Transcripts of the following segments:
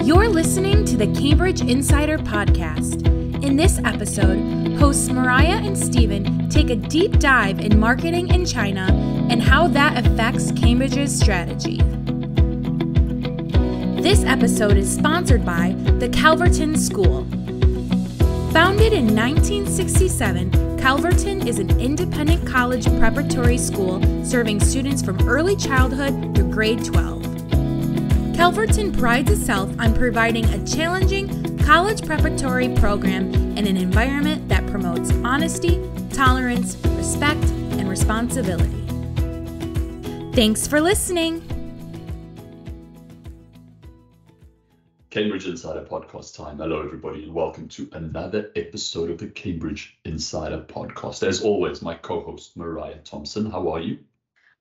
You're listening to the Cambridge Insider Podcast. In this episode, hosts Mariah and Stephen take a deep dive in marketing in China and how that affects Cambridge's strategy. This episode is sponsored by the Calverton School. Founded in 1967, Calverton is an independent college preparatory school serving students from early childhood through grade 12. Calverton prides itself on providing a challenging college preparatory program in an environment that promotes honesty, tolerance, respect, and responsibility. Thanks for listening. Cambridge Insider Podcast time. Hello, everybody, and welcome to another episode of the Cambridge Insider Podcast. As always, my co-host, Mariah Thompson. How are you?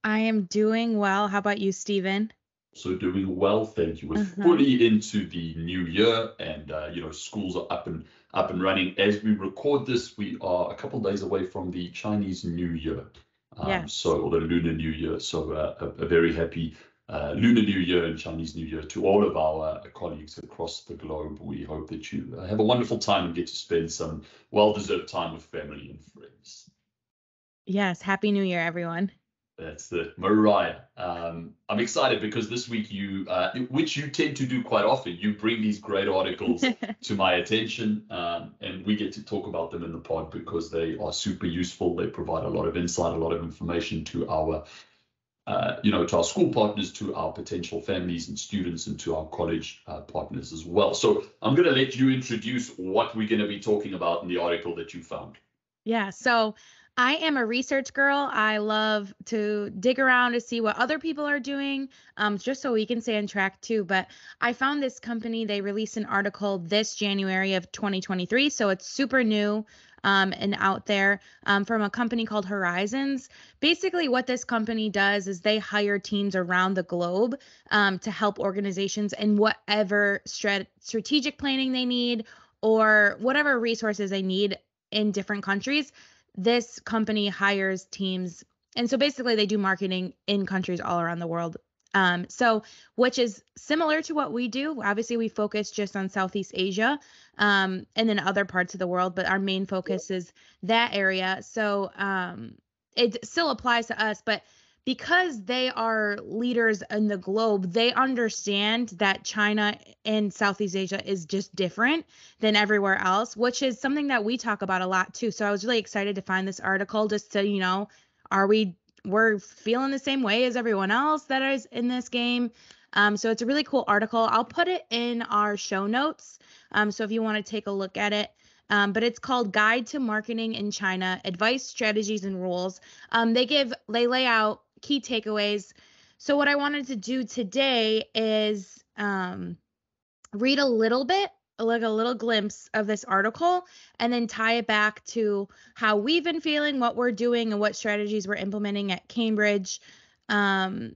I am doing well. How about you, Stephen? So doing well, thank you. We're fully into the new year, and schools are up and running. As we record this, we are a couple of days away from the Chinese New Year, or the Lunar New Year. So a very happy Lunar New Year and Chinese New Year to all of our colleagues across the globe. We hope that you have a wonderful time and get to spend some well-deserved time with family and friends. Yes, Happy New Year, everyone. That's it. Mariah, I'm excited because this week which you tend to do quite often, you bring these great articles to my attention, and we get to talk about them in the pod because they are super useful. They provide a lot of insight, a lot of information to our to our school partners, to our potential families and students, and to our college partners as well. So I'm going to let you introduce what we're going to be talking about in the article that you found. Yeah, so I am a research girl. I love to dig around to see what other people are doing, just so we can stay on track too. But I found this company, they released an article this January of 2023, so it's super new and out there, from a company called Horizons. Basically, what this company does is they hire teams around the globe to help organizations in whatever strategic planning they need or whatever resources they need in different countries. This company hires teams. And so basically they do marketing in countries all around the world. Which is similar to what we do. Obviously, we focus just on Southeast Asia and then other parts of the world, but our main focus is that area. So it still applies to us, but because they are leaders in the globe, they understand that China and Southeast Asia is just different than everywhere else, which is something that we talk about a lot too. So I was really excited to find this article just to, we're feeling the same way as everyone else that is in this game. So it's a really cool article. I'll put it in our show notes. So if you want to take a look at it. But it's called Guide to Marketing in China, Advice, Strategies, and Rules. They lay out key takeaways. So what I wanted to do today is read a little bit, like a little glimpse of this article, and then tie it back to how we've been feeling, what we're doing, and what strategies we're implementing at Cambridge. So I'm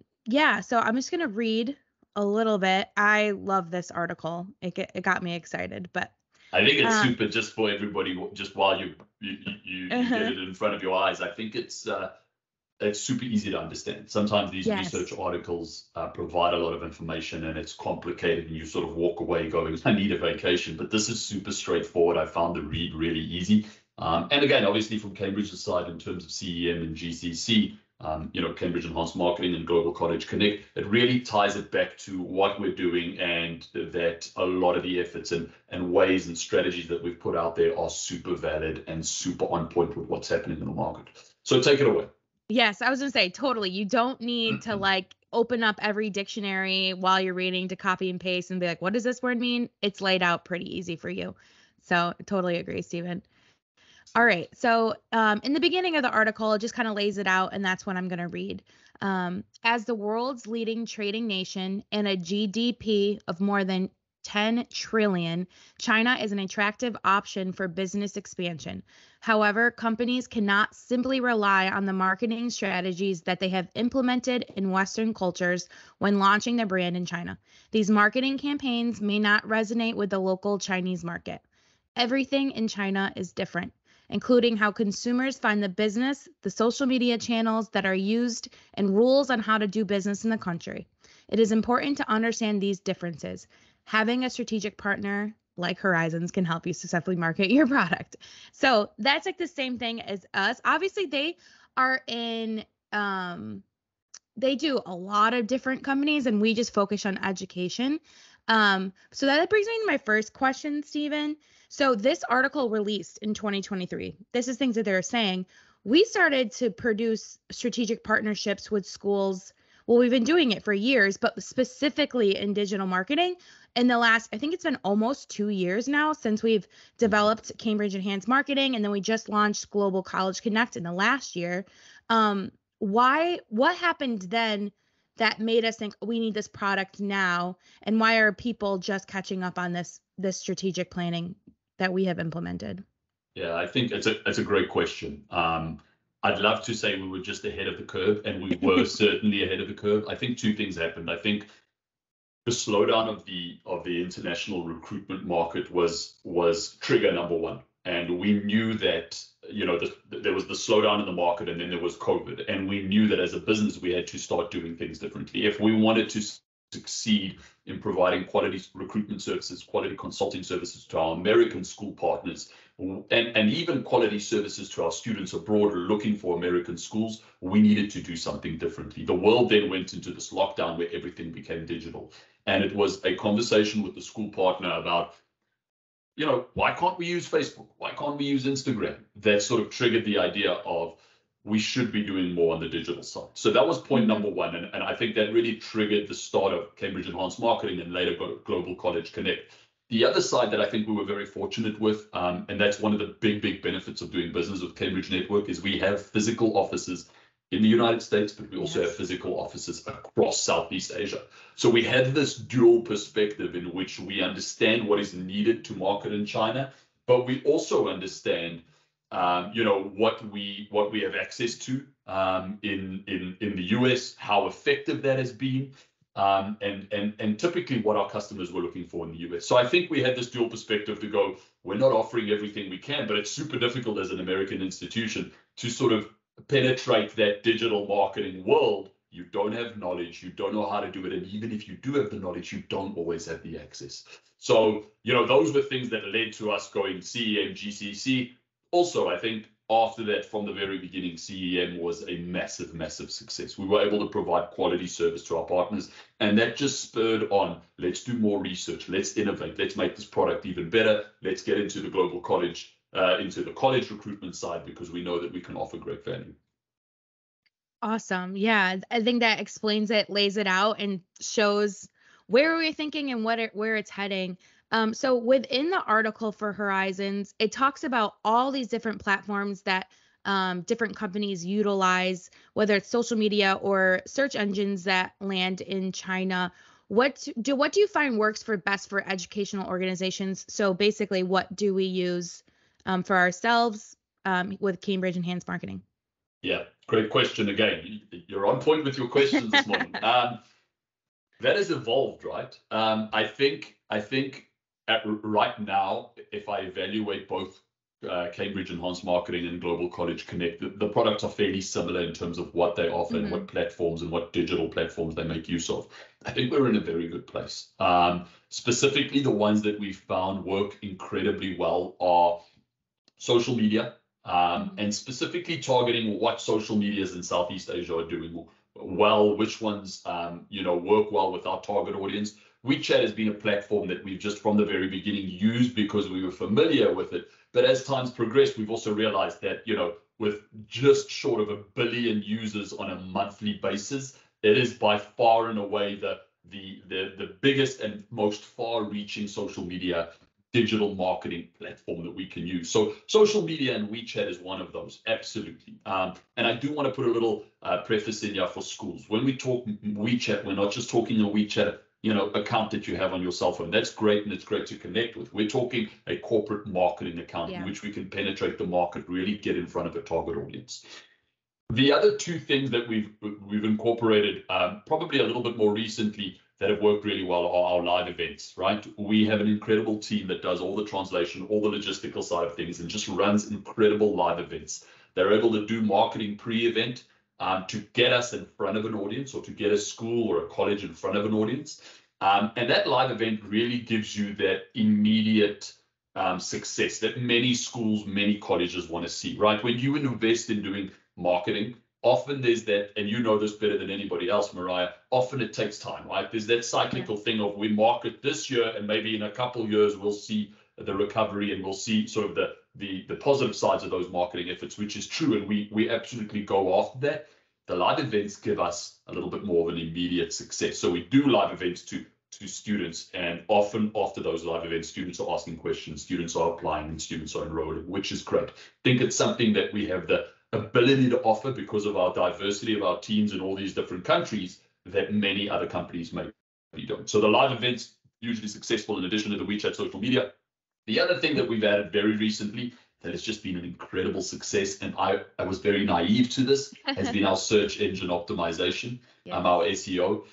just going to read a little bit. I love this article. It got me excited, but I think it's super just for everybody, just while you get it in front of your eyes. I think it's super easy to understand. Sometimes these research articles provide a lot of information and it's complicated and you sort of walk away going, I need a vacation. But this is super straightforward. I found the read really easy. And again, obviously from Cambridge's side in terms of CEM and GCC, Cambridge Enhanced Marketing and Global College Connect, it really ties it back to what we're doing, and that a lot of the efforts and ways and strategies that we've put out there are super valid and super on point with what's happening in the market. So take it away. Yes, I was going to say, totally. You don't need to open up every dictionary while you're reading to copy and paste and be like, what does this word mean? It's laid out pretty easy for you. So I totally agree, Stephen. All right. So in the beginning of the article, it just kind of lays it out, and that's what I'm going to read. As the world's leading trading nation and a GDP of more than 10 trillion, China is an attractive option for business expansion. However, companies cannot simply rely on the marketing strategies that they have implemented in Western cultures when launching their brand in China. These marketing campaigns may not resonate with the local Chinese market. Everything in China is different, including how consumers find the business, the social media channels that are used, and rules on how to do business in the country. It is important to understand these differences. having a strategic partner like Horizons can help you successfully market your product. So that's like the same thing as us. Obviously, they are in, they do a lot of different companies, and we just focus on education. So that brings me to my first question, Stephen. So this article released in 2023. This is things that they're saying. We started to produce strategic partnerships with schools. Well, we've been doing it for years, but specifically in digital marketing in the last, I think it's been almost 2 years now since we've developed Cambridge Enhanced Marketing. And then we just launched Global College Connect in the last year. What happened then that made us think we need this product now? And why are people just catching up on this strategic planning that we have implemented? Yeah, I think it's a great question. I'd love to say we were just ahead of the curve, and we were certainly ahead of the curve. I think two things happened. I think the slowdown of the international recruitment market was trigger number one, and we knew that there was the slowdown in the market, and then there was COVID, and we knew that as a business we had to start doing things differently if we wanted to succeed in providing quality recruitment services, quality consulting services to our American school partners, and even quality services to our students abroad looking for American schools. We needed to do something differently. The world then went into this lockdown where everything became digital. And it was a conversation with the school partner about, why can't we use Facebook? Why can't we use Instagram? That sort of triggered the idea of we should be doing more on the digital side. So that was point number one. And I think that really triggered the start of Cambridge Enhanced Marketing and later Global College Connect. The other side that I think we were very fortunate with, and that's one of the big benefits of doing business with Cambridge Network, is we have physical offices in the United States, but we also have physical offices across Southeast Asia. So we have this dual perspective in which we understand what is needed to market in China, but we also understand what we have access to in the US, how effective that has been, and typically what our customers were looking for in the US. So I think we had this dual perspective to go, we're not offering everything we can, but it's super difficult as an American institution to sort of penetrate that digital marketing world. You don't have knowledge, you don't know how to do it, and even if you do have the knowledge, you don't always have the access. So those were things that led to us going CEM, GCC. Also, I think after that, from the very beginning, CEM was a massive success. We were able to provide quality service to our partners, and that just spurred on, let's do more research, let's innovate, let's make this product even better, let's get into the global college, into the college recruitment side, because we know that we can offer great value. Awesome. Yeah, I think that explains it, lays it out, and shows where we're thinking and where it's heading. So within the article for Horizons, it talks about all these different platforms that different companies utilize, whether it's social media or search engines that land in China. What do you find works best for educational organizations? So basically, what do we use for ourselves with Cambridge Enhanced Marketing? Yeah, great question. Again, you're on point with your questions this morning. That has evolved, right? I think right now, if I evaluate both Cambridge Enhanced Marketing and Global College Connect, the products are fairly similar in terms of what they offer and what platforms and what digital platforms they make use of. I think we're in a very good place. Specifically, the ones that we found work incredibly well are social media, and specifically targeting what social medias in Southeast Asia are doing well, which ones work well with our target audience. WeChat has been a platform that we've just from the very beginning used because we were familiar with it. But as time's progressed, we've also realized that, with just short of 1 billion users on a monthly basis, it is by far and away the biggest and most far-reaching social media digital marketing platform that we can use. So social media and WeChat is one of those, absolutely. And I do want to put a little preface in here for schools. When we talk WeChat, we're not just talking a WeChat account that you have on your cell phone. That's great, and it's great to connect with. We're talking a corporate marketing account in which we can penetrate the market, really get in front of a target audience. The other two things that we've incorporated probably a little bit more recently that have worked really well are our live events, right? We have an incredible team that does all the translation, all the logistical side of things, and just runs incredible live events. They're able to do marketing pre-event to get us in front of an audience, or to get a school or a college in front of an audience. And that live event really gives you that immediate success that many schools, many colleges want to see, right? When you invest in doing marketing, often there's that, and you know this better than anybody else, Mariah, often it takes time, right? There's that cyclical thing of we market this year and maybe in a couple of years we'll see the recovery and we'll see sort of the positive sides of those marketing efforts, which is true. And we absolutely go after that. The live events give us a little bit more of an immediate success. So we do live events to students, and often after those live events, students are asking questions, students are applying, and students are enrolling, which is great. I think it's something that we have the ability to offer because of our diversity of our teams in all these different countries that many other companies maybe don't. So the live events usually successful in addition to the WeChat social media. The other thing that we've added very recently that has just been an incredible success, and I was very naive to this, has been our search engine optimization, our SEO.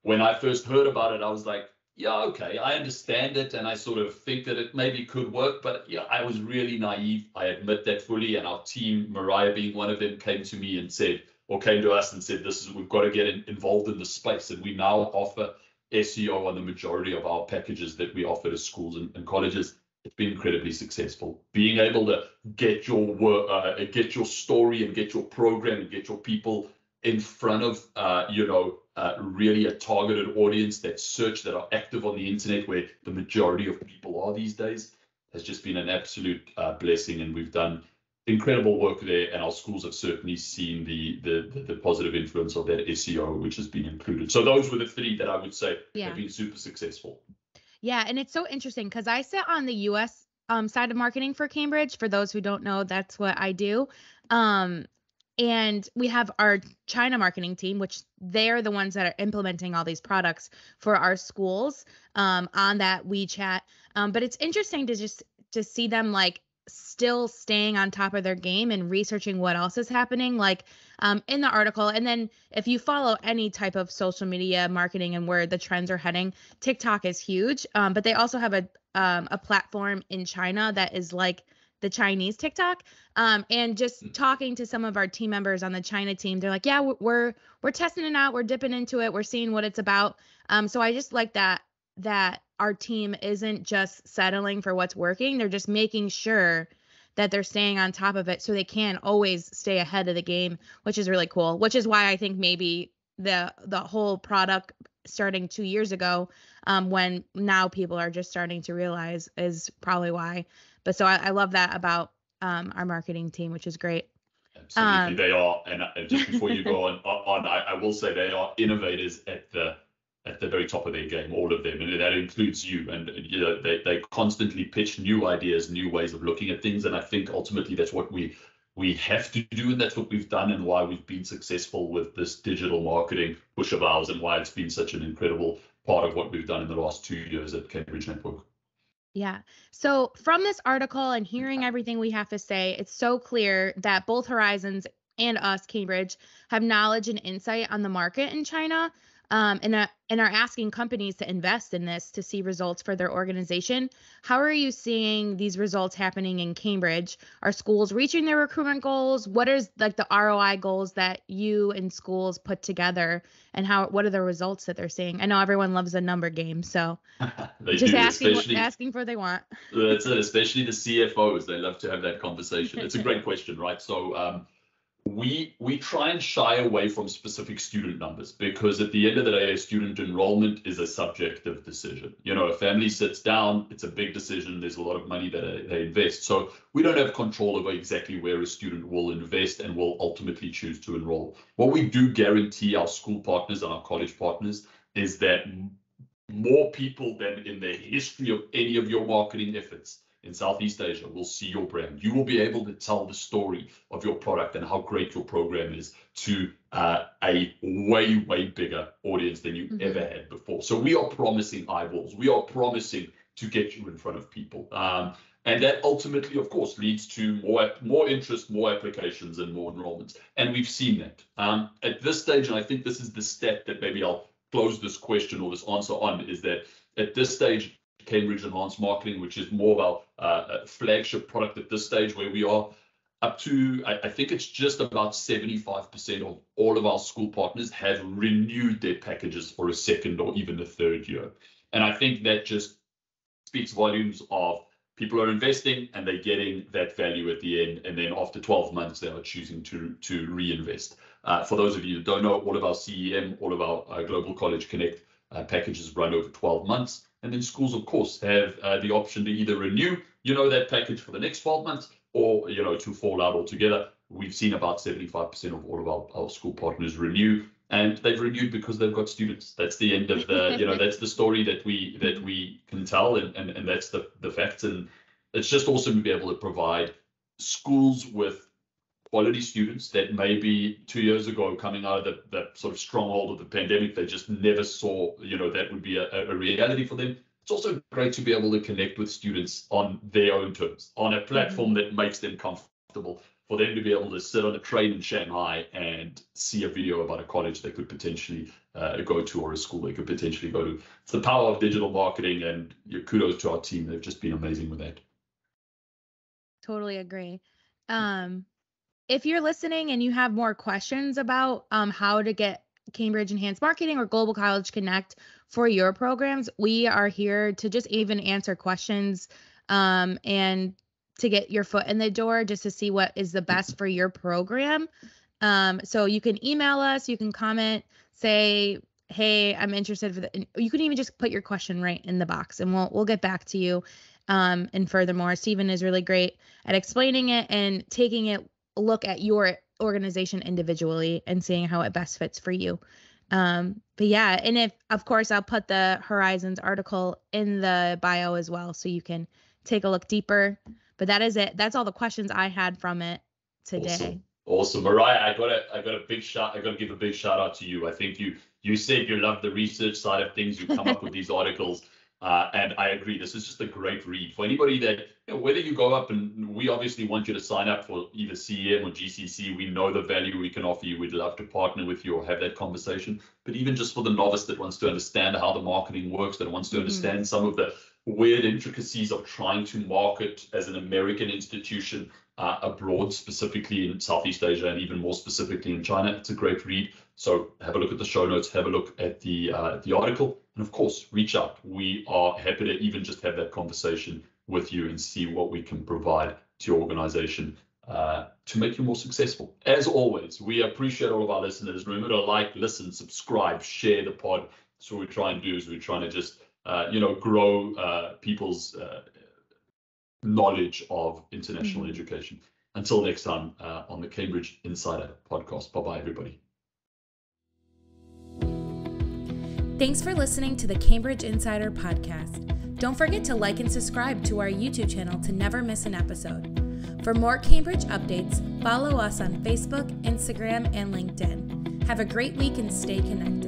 When I first heard about it, I was like, yeah, okay, I understand it, and I sort of think that it maybe could work, but yeah, I was really naive. I admit that fully, and our team, Mariah being one of them, came to me and said, or came to us and said, we've got to get involved in the space, and we now offer SEO on the majority of our packages that we offer to schools and colleges. It's been incredibly successful. Being able to get your work, get your story, and get your program, and get your people in front of, really a targeted audience that are active on the internet, where the majority of people are these days, has just been an absolute blessing. And we've done incredible work there, and our schools have certainly seen the positive influence of that SEO, which has been included. So those were the three that I would say have been super successful. Yeah, and it's so interesting because I sit on the US side of marketing for Cambridge. For those who don't know, that's what I do. And we have our China marketing team, which they're the ones that are implementing all these products for our schools on that WeChat. But it's interesting to see them like still staying on top of their game and researching what else is happening, like in the article. And then if you follow any type of social media marketing and where the trends are heading, TikTok is huge. But they also have a platform in China that is like the Chinese TikTok. And just talking to some of our team members on the China team, they're like, yeah, we're testing it out. We're dipping into it. We're seeing what it's about. So I just like that our team isn't just settling for what's working. They're just making sure that they're staying on top of it so they can always stay ahead of the game, which is really cool, which is why I think maybe the whole product starting 2 years ago, when now people are just starting to realize, is probably why. But so I love that about our marketing team, which is great. Absolutely, they are. And just before you go on, I will say they are innovators at the very top of their game, all of them, and that includes you. And they constantly pitch new ideas, new ways of looking at things. And I think ultimately that's what we have to do, and that's what we've done, and why we've been successful with this digital marketing push of ours, and why it's been such an incredible part of what we've done in the last 2 years at Cambridge Network. Yeah. So from this article and hearing everything we have to say, it's so clear that both Horizons and us, Cambridge, have knowledge and insight on the market in China, and are asking companies to invest in this to see results for their organization. How are you seeing these results happening in Cambridge? Are schools reaching their recruitment goals? What is like the ROI goals that you and schools put together, and what are the results that they're seeing? I know everyone loves a number game, so just asking for what they want. That's it, especially the CFOs. They love to have that conversation. It's a great question, right? So we try and shy away from specific student numbers, because at the end of the day, student enrollment is a subjective decision. A family sits down, it's a big decision. There's a lot of money that they invest. So we don't have control over exactly where a student will invest and will ultimately choose to enroll. What we do guarantee our school partners and our college partners is that more people than in the history of any of your marketing efforts in Southeast Asia will see your brand. You will be able to tell the story of your product and how great your program is to a way, way bigger audience than you ever had before. So we are promising eyeballs. We are promising to get you in front of people. And that ultimately, of course, leads to more interest, more applications, and more enrollments. And we've seen that. At this stage, and I think this is the stat that maybe I'll close this question or this answer on, is that at this stage, Cambridge Enhanced Marketing, which is more of our flagship product at this stage where we are, up to, I think it's just about 75% of all of our school partners have renewed their packages for a second or even a third year. And I think that just speaks volumes of people are investing and they're getting that value at the end. And then after 12 months, they are choosing to reinvest. For those of you that don't know, all of our CEM, all of our Global College Connect packages run over 12 months. And then schools, of course, have the option to either renew, that package for the next 12 months or, to fall out altogether. We've seen about 75% of all of our school partners renew. And they've renewed because they've got students. That's the end of the, that's the story that we can tell, and that's the facts. And it's just awesome to be able to provide schools with quality students that maybe 2 years ago, coming out of the sort of stronghold of the pandemic, they just never saw, that would be a reality for them. It's also great to be able to connect with students on their own terms, on a platform that makes them comfortable, for them to be able to sit on a train in Shanghai and see a video about a college they could potentially go to, or a school they could potentially go to. It's the power of digital marketing, and kudos to our team. They've just been amazing with that. Totally agree. If you're listening and you have more questions about how to get Cambridge Enhanced Marketing or Global College Connect for your programs, we are here to just even answer questions and to get your foot in the door, just to see what is the best for your program. So you can email us, you can comment, say, hey, I'm interested you can even just put your question right in the box and we'll get back to you. And furthermore, Stephen is really great at explaining it and taking a look at your organization individually and seeing how it best fits for you. But yeah, and if, of course, I'll put the Horizons article in the bio as well, so you can take a look deeper. But that is it. That's all the questions I had from it today. Awesome. Mariah, I got to give a big shout out to you. I think you said you love the research side of things. You come up with these articles. And I agree, this is just a great read for anybody that, whether you go up, and we obviously want you to sign up for either CEM or GCC. We know the value we can offer you. We'd love to partner with you or have that conversation. But even just for the novice that wants to understand how the marketing works, that wants to understand some of the weird intricacies of trying to market as an American institution abroad, specifically in Southeast Asia and even more specifically in China, it's a great read. So have a look at the show notes, have a look at the article, and of course, reach out. We are happy to even just have that conversation with you and see what we can provide to your organization to make you more successful. As always, we appreciate all of our listeners. Remember to like, listen, subscribe, share the pod. That's what we try and do, is we're trying to just grow people's knowledge of international education. Until next time on the Cambridge Insider podcast. Bye-bye, everybody. Thanks for listening to the Cambridge Insider podcast. Don't forget to like and subscribe to our YouTube channel to never miss an episode. For more Cambridge updates, follow us on Facebook, Instagram, and LinkedIn. Have a great week and stay connected.